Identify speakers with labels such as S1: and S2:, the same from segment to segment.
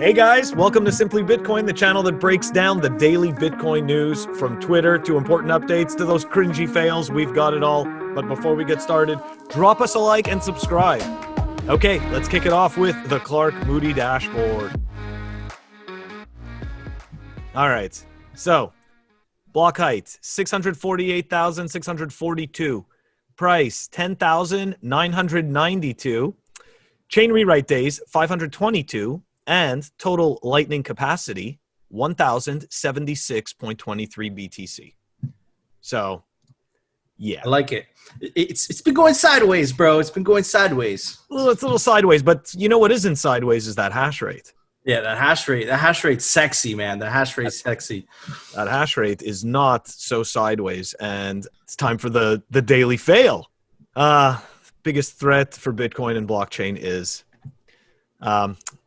S1: Hey guys, welcome to Simply Bitcoin, the channel that breaks down the daily Bitcoin news from Twitter to important updates to those cringy fails. We've got it all. But before we get started, drop us a like and subscribe. Okay, let's kick it off with the Clark Moody dashboard. All right, so block height 648,642, price 10,992, chain rewrite days 522. And total lightning capacity, 1,076.23 BTC. So, yeah.
S2: I like it. It's been going sideways, bro. It's been going sideways.
S1: Well, it's a little sideways, but you know what isn't sideways is that hash rate.
S2: Yeah, that hash rate. That hash rate's sexy, man. The hash rate's sexy.
S1: That hash rate is not so sideways, and it's time for the daily fail. Biggest threat for Bitcoin and blockchain is...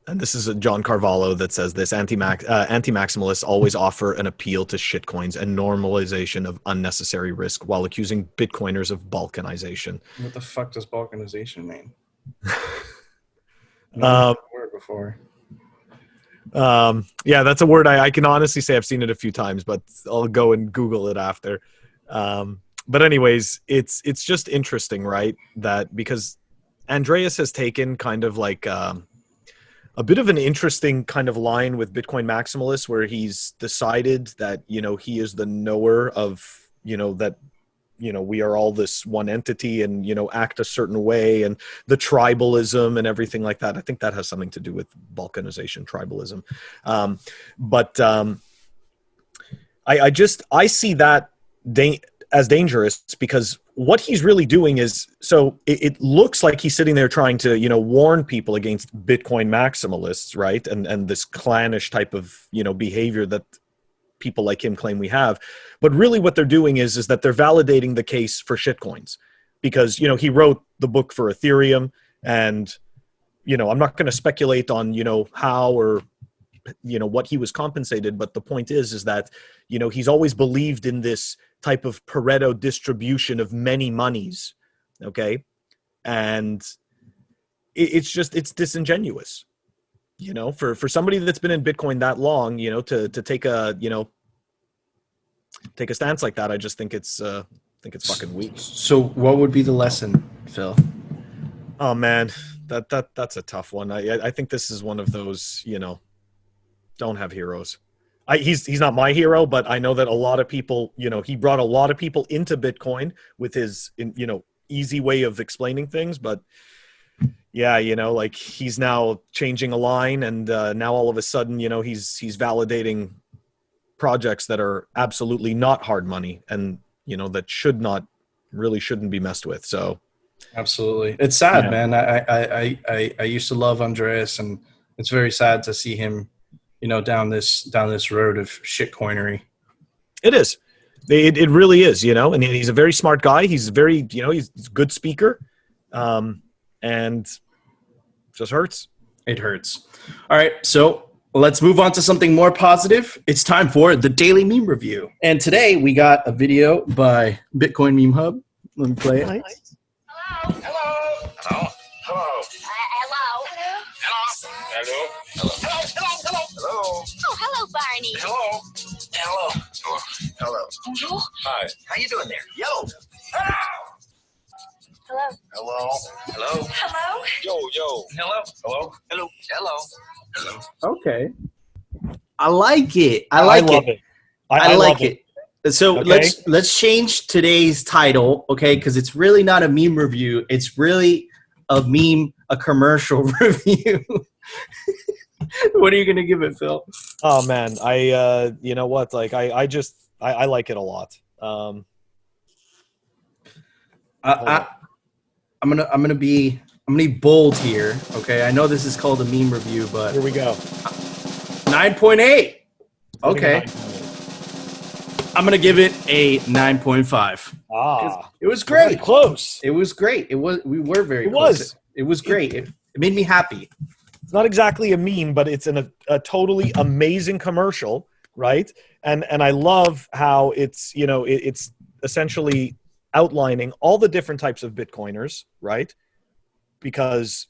S1: and this is John Carvalho that says this, anti-maximalists always offer an appeal to shitcoins and normalization of unnecessary risk while accusing Bitcoiners of balkanization.
S2: What the fuck does balkanization mean? Word before.
S1: Yeah, that's a word I can honestly say I've seen it a few times, but I'll go and Google it after. But anyways, it's just interesting, right? That because Andreas has taken kind of like... a bit of an interesting kind of line with Bitcoin maximalists where he's decided that, you know, he is the knower of, you know, that, you know, we are all this one entity and, you know, act a certain way and the tribalism and everything like that. I think that has something to do with balkanization, tribalism. I see that as dangerous because what he's really doing is, so it looks like he's sitting there trying to, you know, warn people against Bitcoin maximalists, right? And this clannish type of, you know, behavior that people like him claim we have. But really what they're doing is that they're validating the case for shitcoins because, you know, he wrote the book for Ethereum and, you know, I'm not going to speculate on, you know, how or, you know, what he was compensated. But the point is that, you know, he's always believed in this type of Pareto distribution of many monies, okay? And it's disingenuous, you know, for somebody that's been in Bitcoin that long, you know, to take a stance like that. I just think it's fucking weak.
S2: So what would be the lesson, Phil?
S1: Oh man, that's a tough one. I think this is one of those, you know, don't have heroes. He's not my hero, but I know that a lot of people, you know, he brought a lot of people into Bitcoin with his, you know, easy way of explaining things. But yeah, you know, like he's now changing a line and now all of a sudden, you know, he's validating projects that are absolutely not hard money and, you know, that shouldn't be messed with. So
S2: absolutely. It's sad,
S1: yeah.
S2: Man. I used to love Andreas and it's very sad to see him, you know, down this road of shitcoinery.
S1: It is. It really is, you know, and he's a very smart guy. He's very, you know, he's a good speaker, and just hurts.
S2: It hurts. All right, so let's move on to something more positive. It's time for the Daily Meme Review. And today we got a video by Bitcoin Meme Hub. Let me play it.
S3: Nice. Hello. Hello. Hello. Hello. Hello. Hello. Hello. Hello. Hello.
S4: Oh, hello, Barney.
S3: Hello. Hello. Hello. Hello. Hi. How you doing there? Yo. Hello.
S4: Hello.
S3: Hello. Hello.
S4: Hello.
S3: Yo. Yo. Hello. Hello. Hello. Hello. Hello.
S2: Okay. I like it. I
S1: love it.
S2: I like
S1: love
S2: it. So
S1: okay.
S2: let's change today's title, okay? Because it's really not a meme review. It's really a commercial review. What are you gonna give it, Phil?
S1: Oh man, you know what? Like I like it a lot.
S2: I'm gonna be bold here. Okay, I know this is called a meme review, but
S1: Here we go.
S2: 9.8. Okay, I'm gonna give it a 9.5. It was great.
S1: Very close.
S2: It was great. We were very
S1: It
S2: close.
S1: was.
S2: It was great. It made me happy.
S1: It's not exactly a meme, but it's a totally amazing commercial, right? And I love how it's, you know, it's essentially outlining all the different types of Bitcoiners, right? Because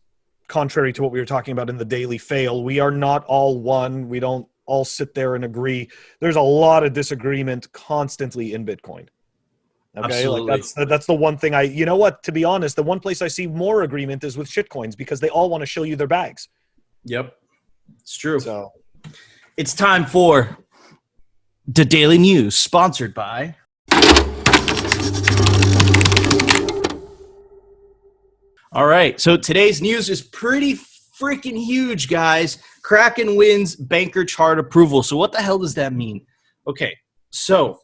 S1: contrary to what we were talking about in the Daily Fail, we are not all one. We don't all sit there and agree. There's a lot of disagreement constantly in Bitcoin. Okay,
S2: Absolutely.
S1: like that's the one thing you know what, to be honest, the one place I see more agreement is with shitcoins, because they all want to show you their bags.
S2: Yep. It's true.
S1: So
S2: it's time for the Daily News, sponsored by all right, so today's news is pretty freaking huge, guys. Kraken wins banker chart approval. So what the hell does that mean? Okay, so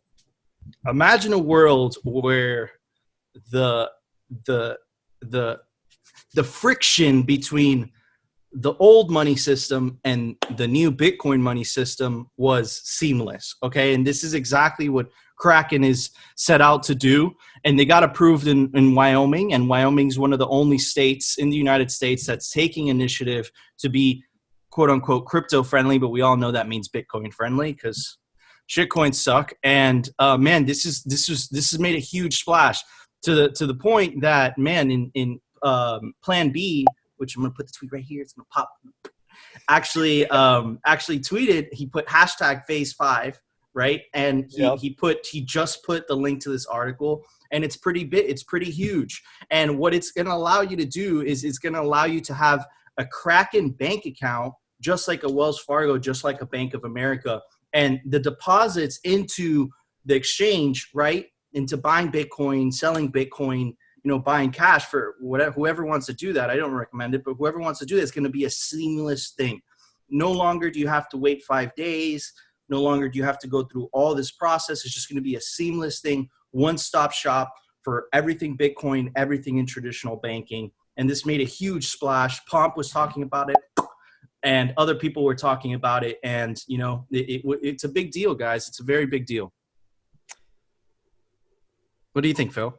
S2: imagine a world where the friction between the old money system and the new Bitcoin money system was seamless. Okay, and this is exactly what Kraken is set out to do. And they got approved in Wyoming, and Wyoming is one of the only states in the United States that's taking initiative to be quote unquote crypto friendly, but we all know that means Bitcoin friendly because shitcoins suck. And man, this has made a huge splash to the point that, man, in Plan B, which I'm gonna put the tweet right here, it's gonna pop. Actually tweeted, he put hashtag phase 5, right? And he just put the link to this article, and it's pretty big, it's pretty huge. And what it's gonna allow you to do is it's gonna allow you to have a Kraken bank account, just like a Wells Fargo, just like a Bank of America. And the deposits into the exchange, right, into buying Bitcoin, selling Bitcoin, buying cash for whoever wants to do that. I don't recommend it, but whoever wants to do that, it's going to be a seamless thing. No longer do you have to wait 5 days. No longer do you have to go through all this process. It's just going to be a seamless thing, one-stop shop for everything Bitcoin, everything in traditional banking. And this made a huge splash. Pomp was talking about it, and other people were talking about it. And, it's a big deal, guys. It's a very big deal. What do you think, Phil?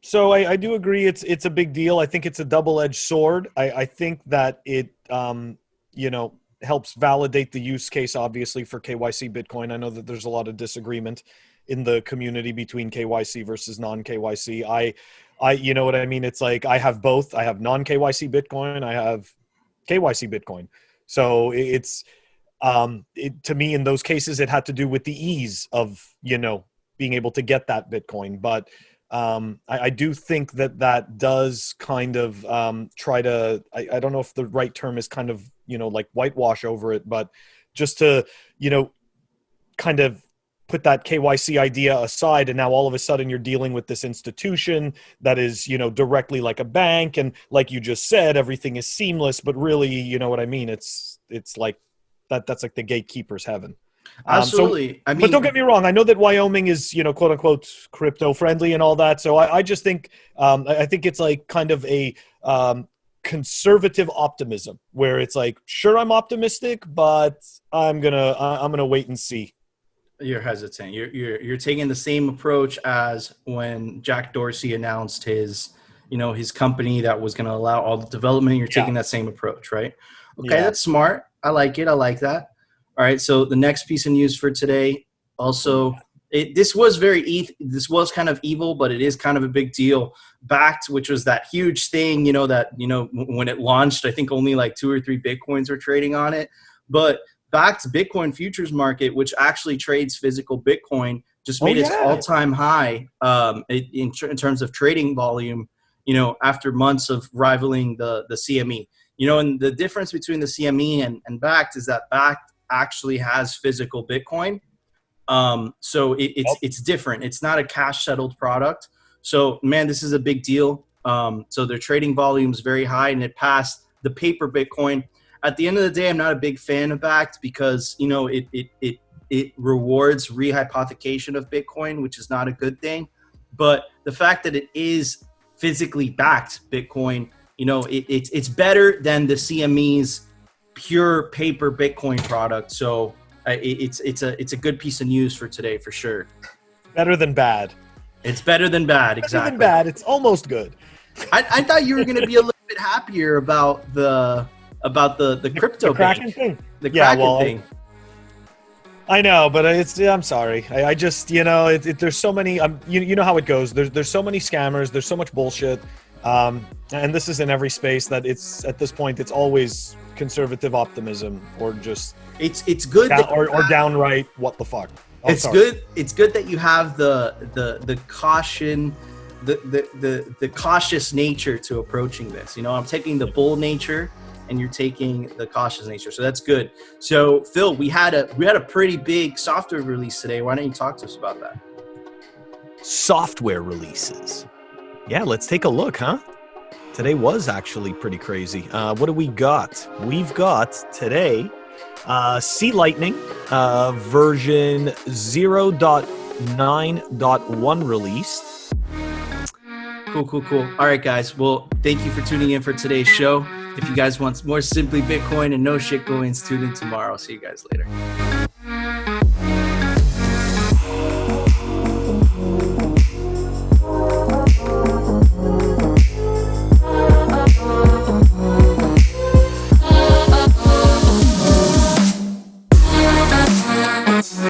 S1: So I do agree it's a big deal. I think it's a double-edged sword. I think that it, helps validate the use case, obviously, for KYC Bitcoin. I know that there's a lot of disagreement in the community between KYC versus non-KYC. I you know what I mean? It's like I have both. I have non-KYC Bitcoin. I have KYC Bitcoin. So it's, to me, in those cases, it had to do with the ease of, being able to get that Bitcoin. But I do think that does kind of try to, I don't know if the right term is kind of, like whitewash over it, but just to, kind of put that KYC idea aside. And now all of a sudden you're dealing with this institution that is, directly like a bank. And like you just said, everything is seamless, but really, you know what I mean? It's like that's like the gatekeeper's heaven.
S2: Absolutely.
S1: But don't get me wrong. I know that Wyoming is, quote unquote, crypto friendly and all that. So I just think, I think it's like kind of a conservative optimism where it's like, sure, I'm optimistic, but I'm gonna wait and see.
S2: You're hesitant. You're taking the same approach as when Jack Dorsey announced his company that was going to allow all the development. You're taking that same approach, right? Okay, that's smart. I like it. I like that. All right, so the next piece of news for today, also, this was kind of evil, but it is kind of a big deal. Backed, which was that huge thing, when it launched, I think only like 2 or 3 Bitcoins were trading on it. But Backed Bitcoin futures market, which actually trades physical Bitcoin, just made its all-time high in terms of trading volume, after months of rivaling the CME. And the difference between the CME and Backed is that Backed actually has physical Bitcoin. So it's different. It's not a cash settled product. So, man, this is a big deal. So their trading volume is very high, and it passed the paper Bitcoin. At the end of the day, I'm not a big fan of Backed because, it rewards rehypothecation of Bitcoin, which is not a good thing. But the fact that it is physically backed Bitcoin, it's better than the CME's pure paper Bitcoin product. So it's a good piece of news for today, for sure.
S1: Better than bad.
S2: It's better than bad. Exactly.
S1: Better than bad. It's almost good.
S2: I thought you were going to be a little bit happier about the crypto
S1: Kraken thing.
S2: The Kraken thing.
S1: I know, but I'm sorry. I just, there's so many, you know how it goes. There's so many scammers. There's so much bullshit. And this is in every space that it's at this point, it's always conservative optimism or just
S2: It's good
S1: or downright what the fuck. Oh,
S2: it's
S1: sorry.
S2: good. It's good that you have the caution, the cautious nature to approaching this. You know, I'm taking the bold nature, and you're taking the cautious nature. So that's good. So Phil, we had a pretty big software release today. Why don't you talk to us about that?
S1: Software releases. Yeah, let's take a look, huh? Today was actually pretty crazy. What do we got? We've got today Sea Lightning version 0.9.1 released.
S2: Cool. All right, guys. Well, thank you for tuning in for today's show. If you guys want more Simply Bitcoin and no shitcoins, tune in tomorrow. See you guys later.